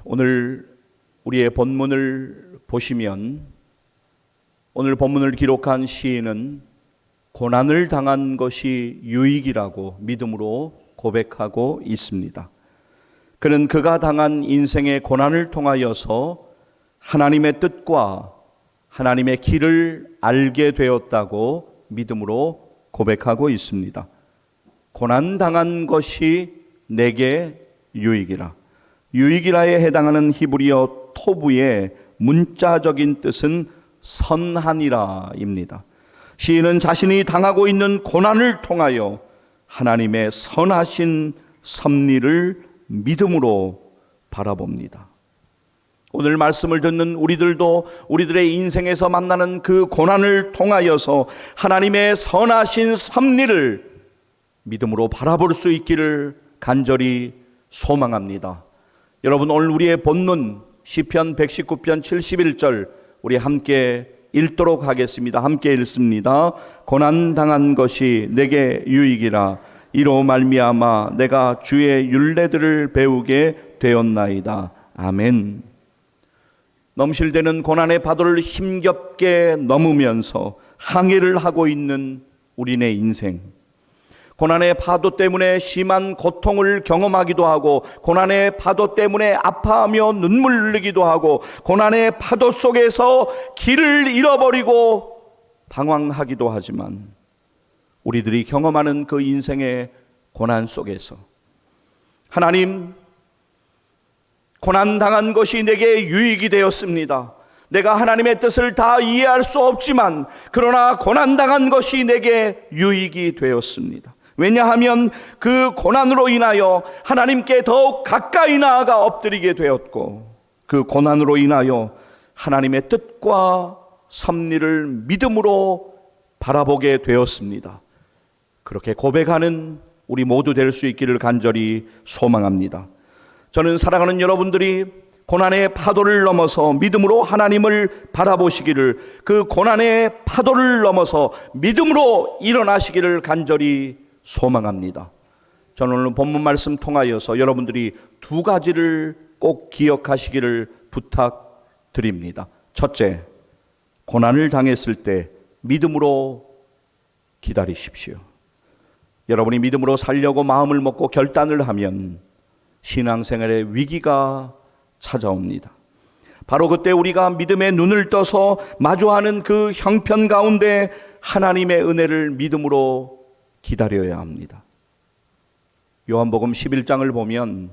오늘 우리의 본문을 보시면 오늘 본문을 기록한 시인은 고난을 당한 것이 유익이라고 믿음으로 고백하고 있습니다. 그는 그가 당한 인생의 고난을 통하여서 하나님의 뜻과 하나님의 길을 알게 되었다고 믿음으로 고백하고 있습니다. 고난 당한 것이 내게 유익이라. 유익이라에 해당하는 히브리어 토부의 문자적인 뜻은 선하니라입니다. 시인은 자신이 당하고 있는 고난을 통하여 하나님의 선하신 섭리를 믿음으로 바라봅니다. 오늘 말씀을 듣는 우리들도 우리들의 인생에서 만나는 그 고난을 통하여서 하나님의 선하신 섭리를 믿음으로 바라볼 수 있기를 간절히 소망합니다. 여러분, 오늘 우리의 본문 시편 119편 71절 우리 함께 읽도록 하겠습니다. 함께 읽습니다. 고난 당한 것이 내게 유익이라. 이로 말미암아 내가 주의 율례들을 배우게 되었나이다. 아멘. 넘실대는 고난의 파도를 힘겹게 넘으면서 항해를 하고 있는 우리네 인생. 고난의 파도 때문에 심한 고통을 경험하기도 하고, 고난의 파도 때문에 아파하며 눈물 흘리기도 하고, 고난의 파도 속에서 길을 잃어버리고 방황하기도 하지만, 우리들이 경험하는 그 인생의 고난 속에서 하나님, 고난 당한 것이 내게 유익이 되었습니다. 내가 하나님의 뜻을 다 이해할 수 없지만 그러나 고난 당한 것이 내게 유익이 되었습니다. 왜냐하면 그 고난으로 인하여 하나님께 더욱 가까이 나아가 엎드리게 되었고, 그 고난으로 인하여 하나님의 뜻과 섭리를 믿음으로 바라보게 되었습니다. 그렇게 고백하는 우리 모두 될 수 있기를 간절히 소망합니다. 저는 사랑하는 여러분들이 고난의 파도를 넘어서 믿음으로 하나님을 바라보시기를, 그 고난의 파도를 넘어서 믿음으로 일어나시기를 간절히 소망합니다. 저는 오늘 본문 말씀 통하여서 여러분들이 두 가지를 꼭 기억하시기를 부탁드립니다. 첫째, 고난을 당했을 때 믿음으로 기다리십시오. 여러분이 믿음으로 살려고 마음을 먹고 결단을 하면 신앙생활의 위기가 찾아옵니다. 바로 그때 우리가 믿음의 눈을 떠서 마주하는 그 형편 가운데 하나님의 은혜를 믿음으로 기다려야 합니다. 요한복음 11장을 보면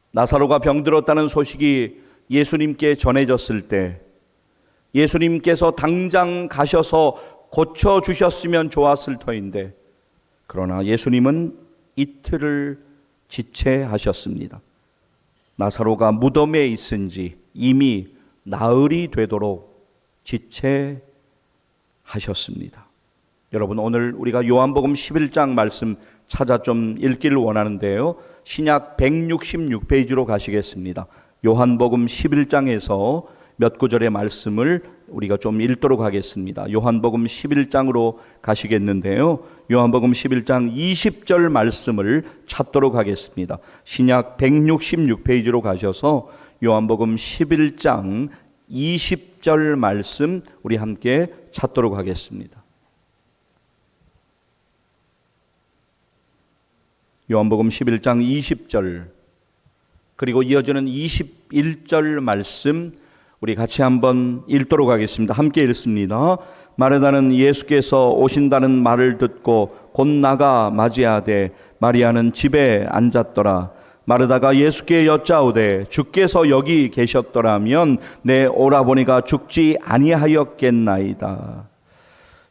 나사로가 병들었다는 소식이 예수님께 전해졌을 때 예수님께서 당장 가셔서 고쳐주셨으면 좋았을 터인데, 그러나 예수님은 이틀을 지체하셨습니다. 나사로가 무덤에 있은지 이미 나흘이 되도록 지체하셨습니다. 여러분, 오늘 우리가 요한복음 11장 말씀 찾아 좀 읽기를 원하는데요, 신약 166페이지로 가시겠습니다. 요한복음 11장에서 몇 구절의 말씀을 우리가 좀 읽도록 하겠습니다. 요한복음 11장으로 가시겠는데요, 요한복음 11장 20절 말씀을 찾도록 하겠습니다. 신약 166페이지로 가셔서 요한복음 11장 20절 말씀 우리 함께 찾도록 하겠습니다. 요한복음 11장 20절 그리고 이어지는 21절 말씀 우리 같이 한번 읽도록 하겠습니다. 함께 읽습니다. 마르다는 예수께서 오신다는 말을 듣고 곧 나가 맞이하되 마리아는 집에 앉았더라. 마르다가 예수께 여짜오되 주께서 여기 계셨더라면 내 오라버니가 죽지 아니하였겠나이다.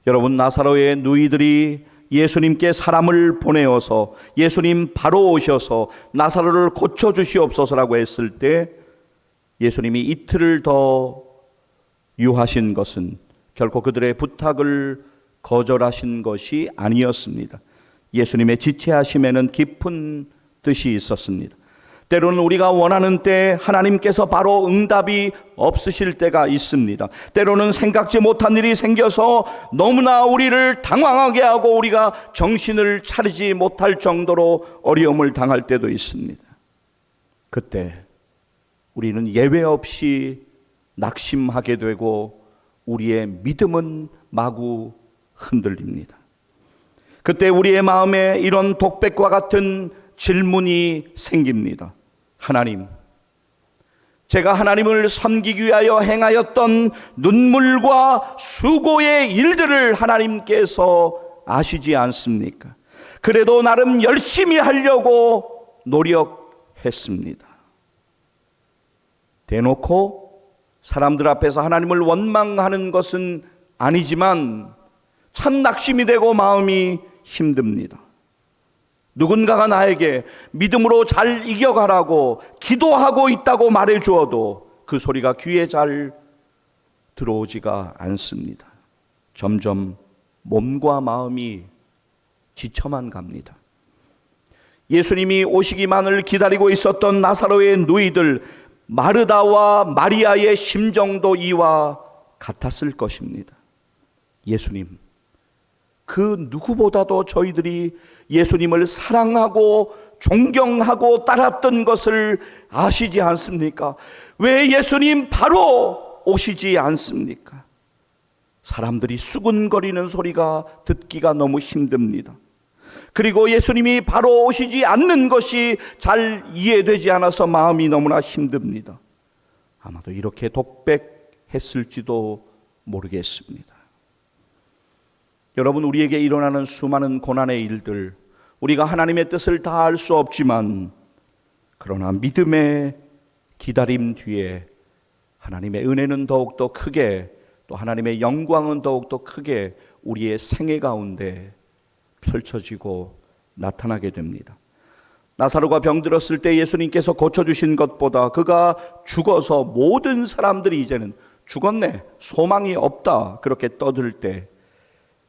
여러분, 나사로의 누이들이 예수님께 사람을 보내어서 예수님 바로 오셔서 나사로를 고쳐주시옵소서라고 했을 때 예수님이 이틀을 더 유하신 것은 결코 그들의 부탁을 거절하신 것이 아니었습니다. 예수님의 지체하심에는 깊은 뜻이 있었습니다. 때로는 우리가 원하는 때 하나님께서 바로 응답이 없으실 때가 있습니다. 때로는 생각지 못한 일이 생겨서 너무나 우리를 당황하게 하고 우리가 정신을 차리지 못할 정도로 어려움을 당할 때도 있습니다. 그때 우리는 예외 없이 낙심하게 되고 우리의 믿음은 마구 흔들립니다. 그때 우리의 마음에 이런 독백과 같은 질문이 생깁니다. 하나님, 제가 하나님을 섬기기 위하여 행하였던 눈물과 수고의 일들을 하나님께서 아시지 않습니까? 그래도 나름 열심히 하려고 노력했습니다. 대놓고 사람들 앞에서 하나님을 원망하는 것은 아니지만 참 낙심이 되고 마음이 힘듭니다. 누군가가 나에게 믿음으로 잘 이겨가라고 기도하고 있다고 말해 주어도 그 소리가 귀에 잘 들어오지가 않습니다. 점점 몸과 마음이 지쳐만 갑니다. 예수님이 오시기만을 기다리고 있었던 나사로의 누이들 마르다와 마리아의 심정도 이와 같았을 것입니다. 예수님, 그 누구보다도 저희들이 예수님을 사랑하고 존경하고 따랐던 것을 아시지 않습니까? 왜 예수님 바로 오시지 않습니까? 사람들이 수군거리는 소리가 듣기가 너무 힘듭니다. 그리고 예수님이 바로 오시지 않는 것이 잘 이해되지 않아서 마음이 너무나 힘듭니다. 아마도 이렇게 독백했을지도 모르겠습니다. 여러분, 우리에게 일어나는 수많은 고난의 일들, 우리가 하나님의 뜻을 다 알 수 없지만 그러나 믿음의 기다림 뒤에 하나님의 은혜는 더욱더 크게, 또 하나님의 영광은 더욱더 크게 우리의 생애 가운데 펼쳐지고 나타나게 됩니다. 나사로가 병들었을 때 예수님께서 고쳐주신 것보다 그가 죽어서 모든 사람들이 이제는 죽었네, 소망이 없다 그렇게 떠들 때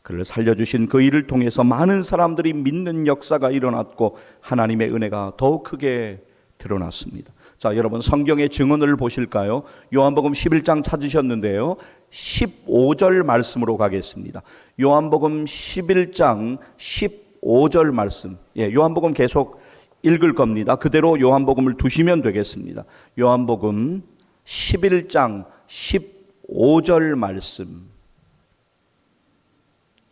그를 살려주신 그 일을 통해서 많은 사람들이 믿는 역사가 일어났고 하나님의 은혜가 더욱 크게 드러났습니다. 자, 여러분 성경의 증언을 보실까요? 요한복음 11장 찾으셨는데요, 15절 말씀으로 가겠습니다. 요한복음 11장 15절 말씀. 요한복음 계속 읽을 겁니다. 그대로 요한복음을 두시면 되겠습니다. 요한복음 11장 15절 말씀.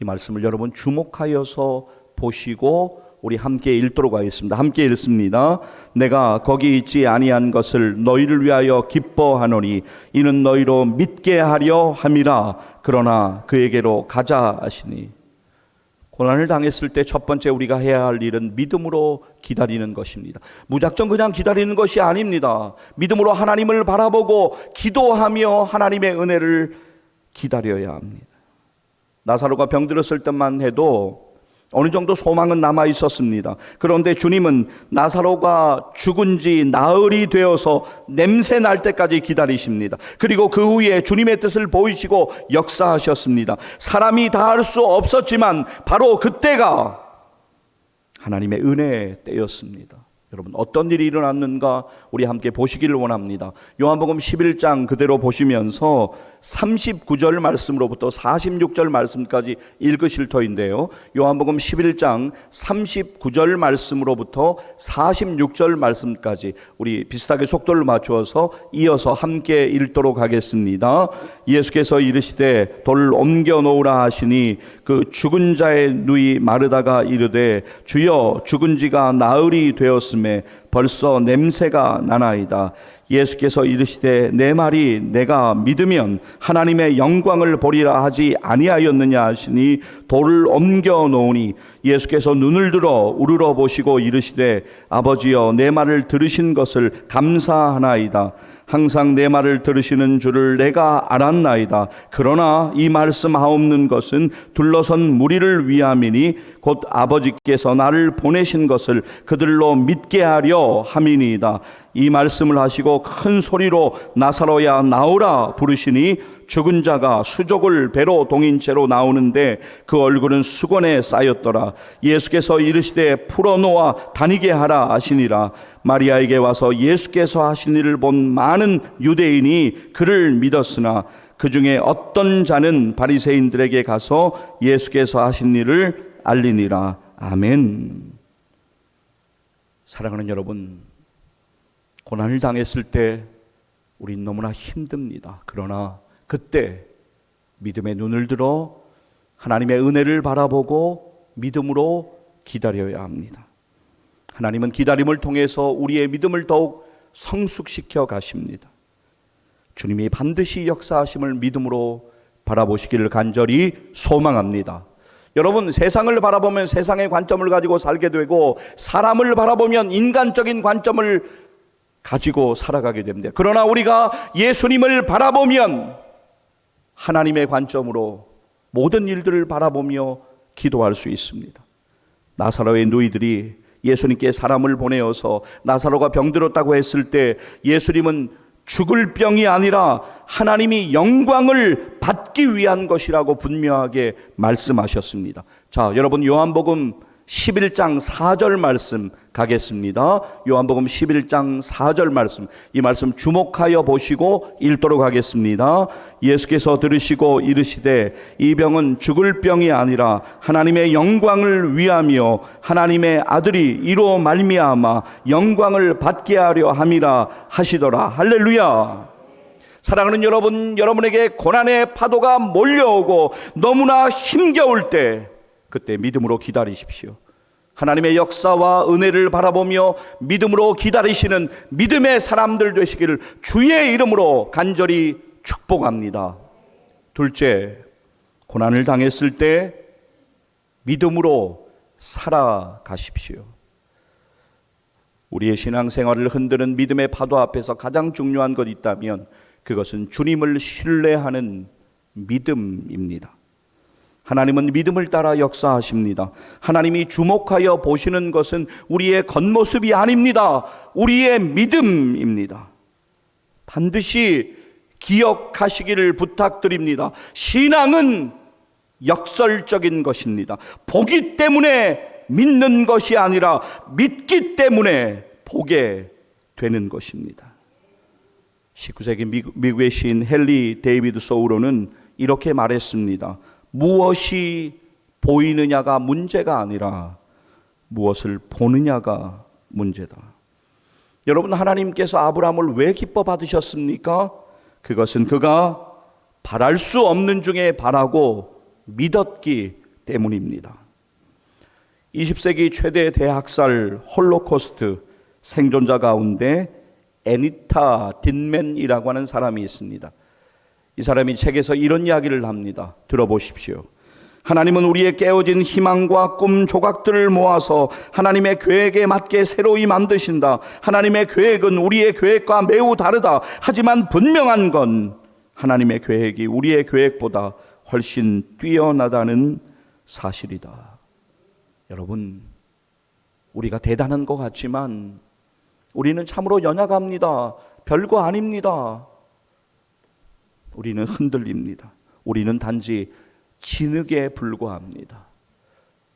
이 말씀을 여러분 주목하여서 보시고 우리 함께 읽도록 하겠습니다. 함께 읽습니다. 내가 거기 있지 아니한 것을 너희를 위하여 기뻐하노니 이는 너희로 믿게 하려 함이라. 그러나 그에게로 가자 하시니. 고난을 당했을 때 첫 번째 우리가 해야 할 일은 믿음으로 기다리는 것입니다. 무작정 그냥 기다리는 것이 아닙니다. 믿음으로 하나님을 바라보고 기도하며 하나님의 은혜를 기다려야 합니다. 나사로가 병들었을 때만 해도 어느 정도 소망은 남아 있었습니다. 그런데 주님은 나사로가 죽은 지 나흘이 되어서 냄새 날 때까지 기다리십니다. 그리고 그 후에 주님의 뜻을 보이시고 역사하셨습니다. 사람이 다 할 수 없었지만 바로 그때가 하나님의 은혜의 때였습니다. 여러분, 어떤 일이 일어났는가 우리 함께 보시기를 원합니다. 요한복음 11장 그대로 보시면서 39절 말씀으로부터 46절 말씀까지 읽으실 터인데요, 요한복음 11장 39절 말씀으로부터 46절 말씀까지 우리 비슷하게 속도를 맞추어서 이어서 함께 읽도록 하겠습니다. 예수께서 이르시되 돌 옮겨 놓으라 하시니 그 죽은 자의 누이 마르다가 이르되 주여 죽은 지가 나흘이 되었음에 벌써 냄새가 나나이다. 예수께서 이르시되 내 말이 내가 믿으면 하나님의 영광을 보리라 하지 아니하였느냐 하시니 돌을 옮겨 놓으니 예수께서 눈을 들어 우러러 보시고 이르시되 아버지여 내 말을 들으신 것을 감사하나이다. 항상 내 말을 들으시는 줄을 내가 알았나이다. 그러나 이 말씀하옵는 것은 둘러선 무리를 위함이니 곧 아버지께서 나를 보내신 것을 그들로 믿게 하려 함이니이다. 이 말씀을 하시고 큰 소리로 나사로야 나오라 부르시니 죽은 자가 수족을 배로 동인 채로 나오는데 그 얼굴은 수건에 쌓였더라. 예수께서 이르시되 풀어놓아 다니게 하라 하시니라. 마리아에게 와서 예수께서 하신 일을 본 많은 유대인이 그를 믿었으나 그 중에 어떤 자는 바리새인들에게 가서 예수께서 하신 일을 알리니라. 아멘. 사랑하는 여러분, 고난을 당했을 때 우린 너무나 힘듭니다. 그러나 그때 믿음의 눈을 들어 하나님의 은혜를 바라보고 믿음으로 기다려야 합니다. 하나님은 기다림을 통해서 우리의 믿음을 더욱 성숙시켜 가십니다. 주님이 반드시 역사하심을 믿음으로 바라보시기를 간절히 소망합니다. 여러분, 세상을 바라보면 세상의 관점을 가지고 살게 되고, 사람을 바라보면 인간적인 관점을 가지고 살아가게 됩니다. 그러나 우리가 예수님을 바라보면 하나님의 관점으로 모든 일들을 바라보며 기도할 수 있습니다. 나사로의 누이들이 예수님께 사람을 보내어서 나사로가 병들었다고 했을 때 예수님은 죽을 병이 아니라 하나님이 영광을 받기 위한 것이라고 분명하게 말씀하셨습니다. 자, 여러분, 요한복음 11장 4절 말씀 가겠습니다. 요한복음 11장 4절 말씀, 이 말씀 주목하여 보시고 읽도록 하겠습니다. 예수께서 들으시고 이르시되 이 병은 죽을 병이 아니라 하나님의 영광을 위하며 하나님의 아들이 이로 말미암아 영광을 받게 하려 함이라 하시더라. 할렐루야. 사랑하는 여러분, 여러분에게 고난의 파도가 몰려오고 너무나 힘겨울 때 그때 믿음으로 기다리십시오. 하나님의 역사와 은혜를 바라보며 믿음으로 기다리시는 믿음의 사람들 되시기를 주의 이름으로 간절히 축복합니다. 둘째, 고난을 당했을 때 믿음으로 살아가십시오. 우리의 신앙생활을 흔드는 믿음의 파도 앞에서 가장 중요한 것 있다면 그것은 주님을 신뢰하는 믿음입니다. 하나님은 믿음을 따라 역사하십니다. 하나님이 주목하여 보시는 것은 우리의 겉모습이 아닙니다. 우리의 믿음입니다. 반드시 기억하시기를 부탁드립니다. 신앙은 역설적인 것입니다. 보기 때문에 믿는 것이 아니라 믿기 때문에 보게 되는 것입니다. 19세기 미국의 시인 헨리 데이비드 소우로는 이렇게 말했습니다. 무엇이 보이느냐가 문제가 아니라 무엇을 보느냐가 문제다. 여러분, 하나님께서 아브라함을 왜 기뻐 받으셨습니까? 그것은 그가 바랄 수 없는 중에 바라고 믿었기 때문입니다. 20세기 최대 대학살 홀로코스트 생존자 가운데 애니타 딘맨이라고 하는 사람이 있습니다. 이 사람이 책에서 이런 이야기를 합니다. 들어보십시오. 하나님은 우리의 깨어진 희망과 꿈 조각들을 모아서 하나님의 계획에 맞게 새로이 만드신다. 하나님의 계획은 우리의 계획과 매우 다르다. 하지만 분명한 건 하나님의 계획이 우리의 계획보다 훨씬 뛰어나다는 사실이다. 여러분, 우리가 대단한 것 같지만 우리는 참으로 연약합니다. 별거 아닙니다. 우리는 흔들립니다. 우리는 단지 진흙에 불과합니다.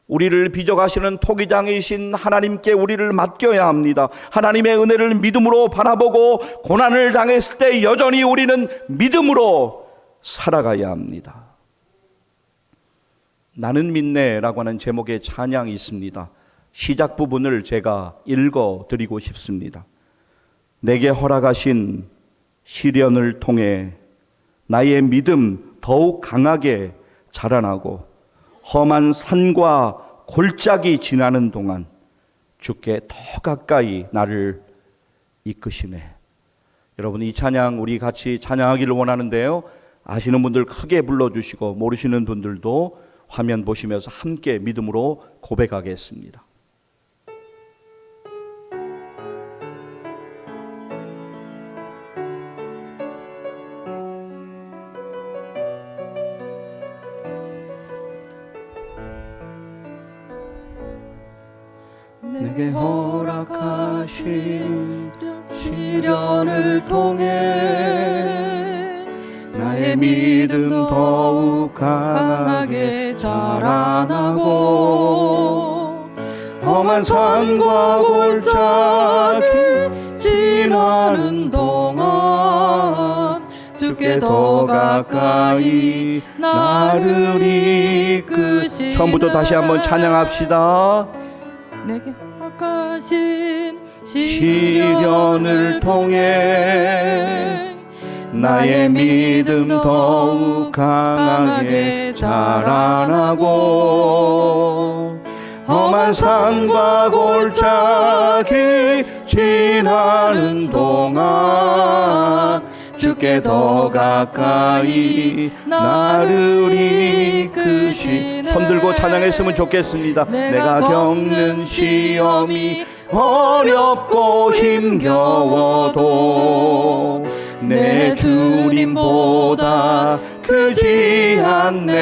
우리를 빚어가시는 토기장이신 하나님께 우리를 맡겨야 합니다. 하나님의 은혜를 믿음으로 바라보고 고난을 당했을 때 여전히 우리는 믿음으로 살아가야 합니다. 나는 믿네라고 하는 제목의 찬양이 있습니다. 시작 부분을 제가 읽어드리고 싶습니다. 내게 허락하신 시련을 통해 나의 믿음 더욱 강하게 자라나고 험한 산과 골짜기 지나는 동안 주께 더 가까이 나를 이끄시네. 여러분, 이 찬양 우리 같이 찬양하기를 원하는데요. 아시는 분들 크게 불러주시고 모르시는 분들도 화면 보시면서 함께 믿음으로 고백하겠습니다. 내게 허락하신 시련을 통해 나의 믿음 더욱 강하게 자라나고 험한 산과 골짜기 지나는 동안 주께 더 가까이 나를 이끄시네. 처음부터 다시 한번 찬양합시다. 내게 허락하신 시련을 통해 나의 믿음 더욱 강하게 자라나고 험한 산과 골짜기 지나는 동안 주께 더 가까이 나를 이끄시네. 손들고 찬양했으면 좋겠습니다. 내가 겪는 시험이 어렵고 힘겨워도 내 주님보다 크지 않네.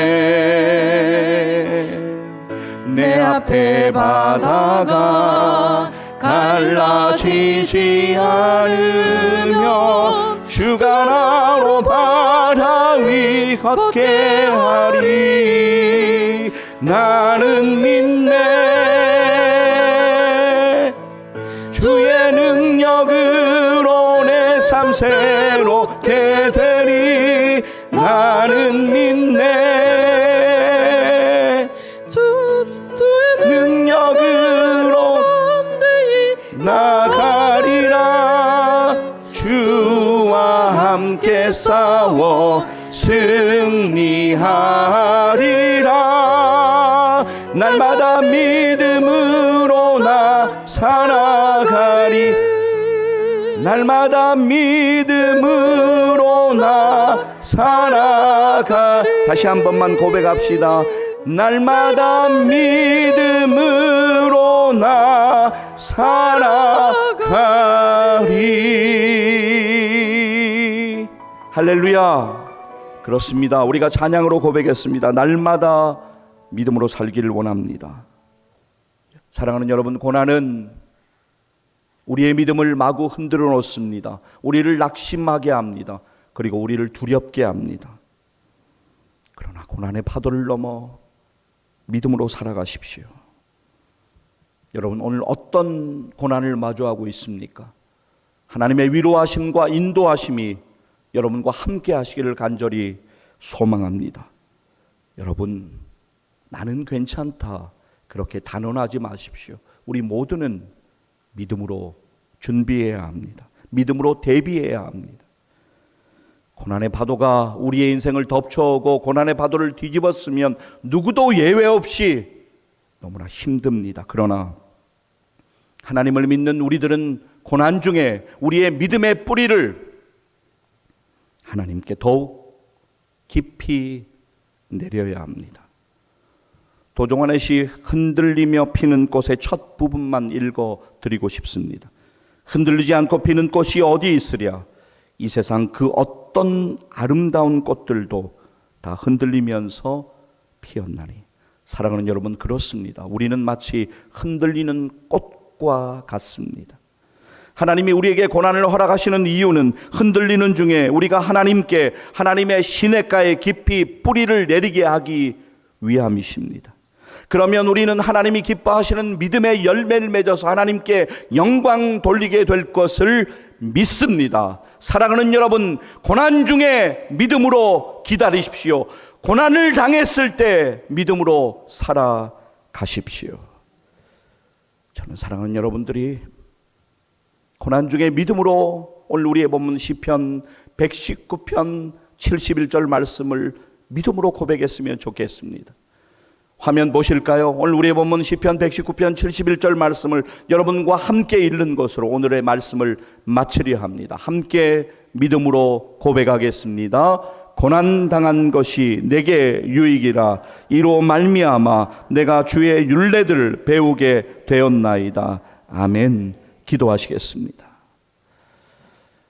내 앞에 바다가 갈라지지 않으며 주가 나로 바다 위 걷게 하리. 나는 믿네. 주의 능력으로 내 삶 새롭게 되리. 나는 믿네. 주의 능력으로 나가리라. 주와 함께 싸워 승리하리라. 날마다 믿음으로 나 살아가리. 날마다 믿음으로 나 살아가. 다시 한 번만 고백합시다. 날마다 믿음으로 나 살아가리. 할렐루야. 그렇습니다. 우리가 찬양으로 고백했습니다. 날마다 믿음으로 살기를 원합니다. 사랑하는 여러분, 고난은 우리의 믿음을 마구 흔들어 놓습니다. 우리를 낙심하게 합니다. 그리고 우리를 두렵게 합니다. 그러나 고난의 파도를 넘어 믿음으로 살아가십시오. 여러분, 오늘 어떤 고난을 마주하고 있습니까? 하나님의 위로하심과 인도하심이 여러분과 함께 하시기를 간절히 소망합니다. 여러분, 나는 괜찮다 그렇게 단언하지 마십시오. 우리 모두는 믿음으로 준비해야 합니다. 믿음으로 대비해야 합니다. 고난의 파도가 우리의 인생을 덮쳐오고 고난의 파도를 뒤집었으면 누구도 예외 없이 너무나 힘듭니다. 그러나 하나님을 믿는 우리들은 고난 중에 우리의 믿음의 뿌리를 하나님께 더욱 깊이 내려야 합니다. 도종환의 시 흔들리며 피는 꽃의 첫 부분만 읽어드리고 싶습니다. 흔들리지 않고 피는 꽃이 어디 있으랴. 이 세상 그 어떤 아름다운 꽃들도 다 흔들리면서 피었나니. 사랑하는 여러분, 그렇습니다. 우리는 마치 흔들리는 꽃과 같습니다. 하나님이 우리에게 고난을 허락하시는 이유는 흔들리는 중에 우리가 하나님께, 하나님의 시냇가에 깊이 뿌리를 내리게 하기 위함이십니다. 그러면 우리는 하나님이 기뻐하시는 믿음의 열매를 맺어서 하나님께 영광 돌리게 될 것을 믿습니다. 사랑하는 여러분, 고난 중에 믿음으로 기다리십시오. 고난을 당했을 때 믿음으로 살아가십시오. 저는 사랑하는 여러분들이 고난 중에 믿음으로 오늘 우리의 본문 시편 119편 71절 말씀을 믿음으로 고백했으면 좋겠습니다. 화면 보실까요? 오늘 우리의 본문 시편 119편 71절 말씀을 여러분과 함께 읽는 것으로 오늘의 말씀을 마치려 합니다. 함께 믿음으로 고백하겠습니다. 고난당한 것이 내게 유익이라. 이로 말미암아 내가 주의 율례들을 배우게 되었나이다. 아멘. 기도하시겠습니다.